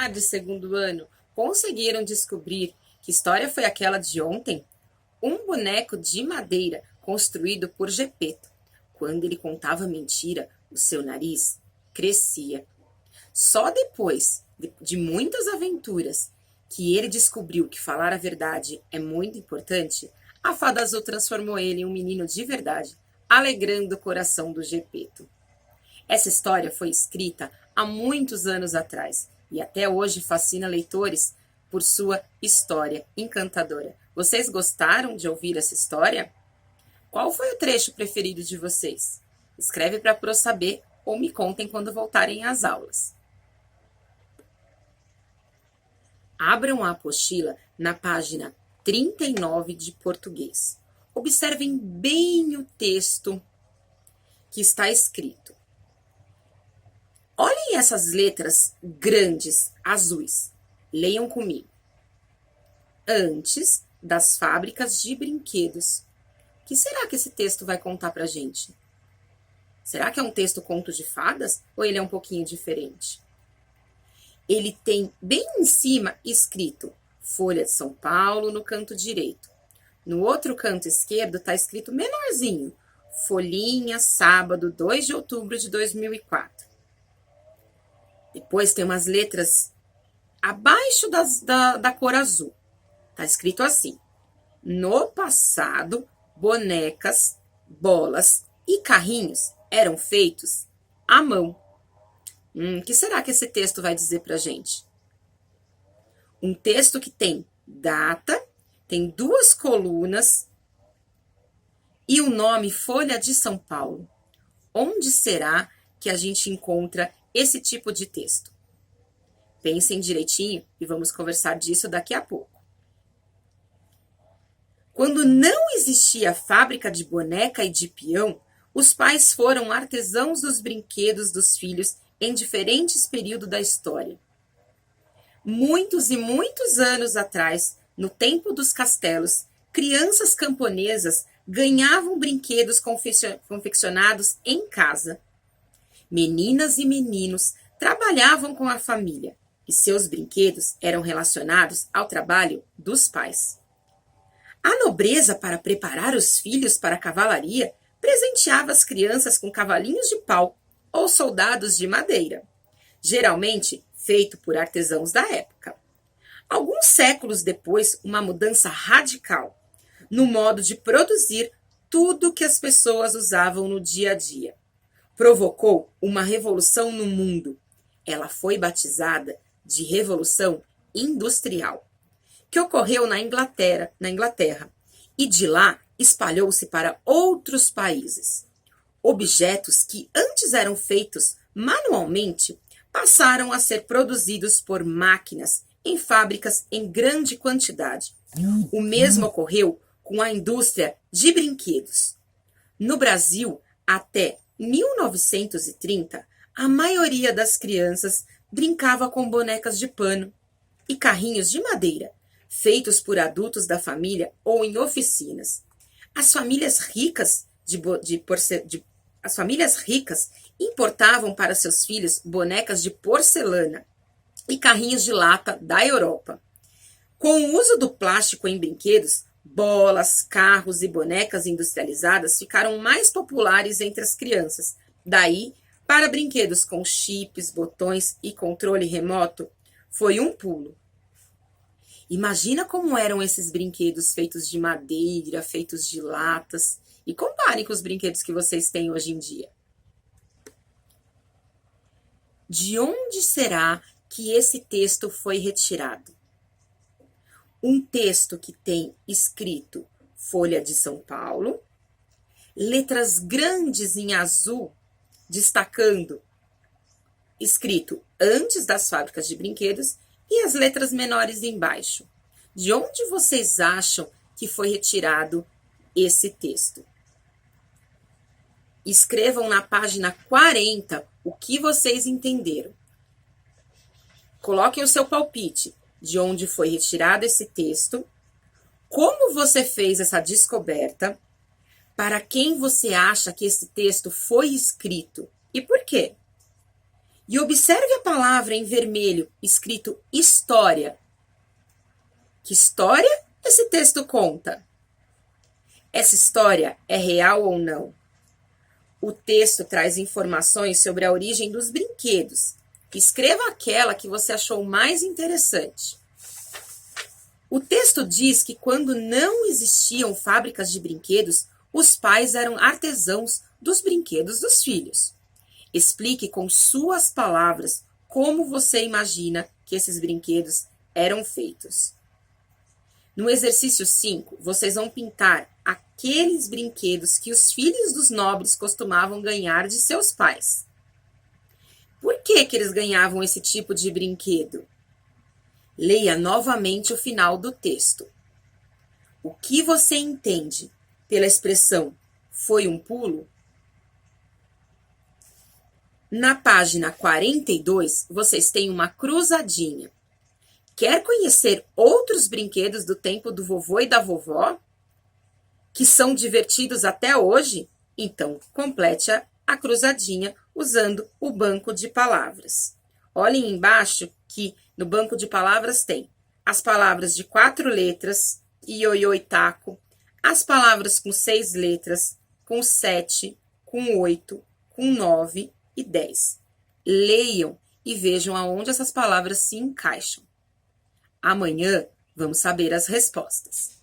vestibular de segundo ano, conseguiram descobrir que história foi aquela de ontem? Um boneco de madeira construído por Gepeto. Quando ele contava mentira, o seu nariz crescia. Só depois de muitas aventuras que ele descobriu que falar a verdade é muito importante, a Fada Azul transformou ele em um menino de verdade, alegrando o coração do Gepeto. Essa história foi escrita há muitos anos atrás e até hoje fascina leitores por sua história encantadora. Vocês gostaram de ouvir essa história? Qual foi o trecho preferido de vocês? Escreve para eu saber ou me contem quando voltarem às aulas. Abram a apostila na página 39 de português. Observem bem o texto que está escrito. Olhem essas letras grandes, azuis. Leiam comigo. Antes das fábricas de brinquedos. O que será que esse texto vai contar pra gente? Será que é um texto conto de fadas ou ele é um pouquinho diferente? Ele tem bem em cima escrito Folha de São Paulo no canto direito. No outro canto esquerdo está escrito menorzinho, Folhinha, sábado, 2 de outubro de 2004. Depois tem umas letras abaixo da cor azul. Está escrito assim: no passado, bonecas, bolas e carrinhos eram feitos à mão. O que será que esse texto vai dizer pra gente? Um texto que tem data, tem 2 colunas e o nome Folha de São Paulo. Onde será que a gente encontra esse tipo de texto? Pensem direitinho e vamos conversar disso daqui a pouco. Quando não existia fábrica de boneca e de peão, os pais foram artesãos dos brinquedos dos filhos em diferentes períodos da história. Muitos e muitos anos atrás, no tempo dos castelos, crianças camponesas ganhavam brinquedos confeccionados em casa. Meninas e meninos trabalhavam com a família e seus brinquedos eram relacionados ao trabalho dos pais. A nobreza, para preparar os filhos para a cavalaria, presenteava as crianças com cavalinhos de pau ou soldados de madeira, geralmente feito por artesãos da época. Alguns séculos depois, uma mudança radical no modo de produzir tudo que as pessoas usavam no dia a dia provocou uma revolução no mundo. Ela foi batizada de Revolução Industrial, que ocorreu na Inglaterra, e de lá espalhou-se para outros países. Objetos que antes eram feitos manualmente passaram a ser produzidos por máquinas em fábricas em grande quantidade. O mesmo ocorreu com a indústria de brinquedos. No Brasil, até 1930, a maioria das crianças brincava com bonecas de pano e carrinhos de madeira, feitos por adultos da família ou em oficinas. As famílias ricas importavam para seus filhos bonecas de porcelana e carrinhos de lata da Europa. Com o uso do plástico em brinquedos, bolas, carros e bonecas industrializadas ficaram mais populares entre as crianças. Daí, para brinquedos com chips, botões e controle remoto, foi um pulo. Imagina como eram esses brinquedos feitos de madeira, feitos de latas, e comparem com os brinquedos que vocês têm hoje em dia. De onde será que esse texto foi retirado? Um texto que tem escrito Folha de São Paulo, letras grandes em azul, destacando, escrito antes das fábricas de brinquedos, e as letras menores embaixo. De onde vocês acham que foi retirado esse texto? Escrevam na página 40 o que vocês entenderam. Coloquem o seu palpite de onde foi retirado esse texto, como você fez essa descoberta, para quem você acha que esse texto foi escrito e por quê? E observe a palavra em vermelho, escrito história. Que história esse texto conta? Essa história é real ou não? O texto traz informações sobre a origem dos brinquedos. Escreva aquela que você achou mais interessante. O texto diz que quando não existiam fábricas de brinquedos, os pais eram artesãos dos brinquedos dos filhos. Explique com suas palavras como você imagina que esses brinquedos eram feitos. No exercício 5, vocês vão pintar aqueles brinquedos que os filhos dos nobres costumavam ganhar de seus pais. Por que eles ganhavam esse tipo de brinquedo? Leia novamente o final do texto. O que você entende pela expressão foi um pulo? Na página 42, vocês têm uma cruzadinha. Quer conhecer outros brinquedos do tempo do vovô e da vovó? Que são divertidos até hoje? Então, complete a cruzadinha usando o banco de palavras. Olhem embaixo que no banco de palavras tem as palavras de 4 letras, ioiô e taco, as palavras com 6 letras, com 7, com 8, com 9 e 10. Leiam e vejam aonde essas palavras se encaixam. Amanhã vamos saber as respostas.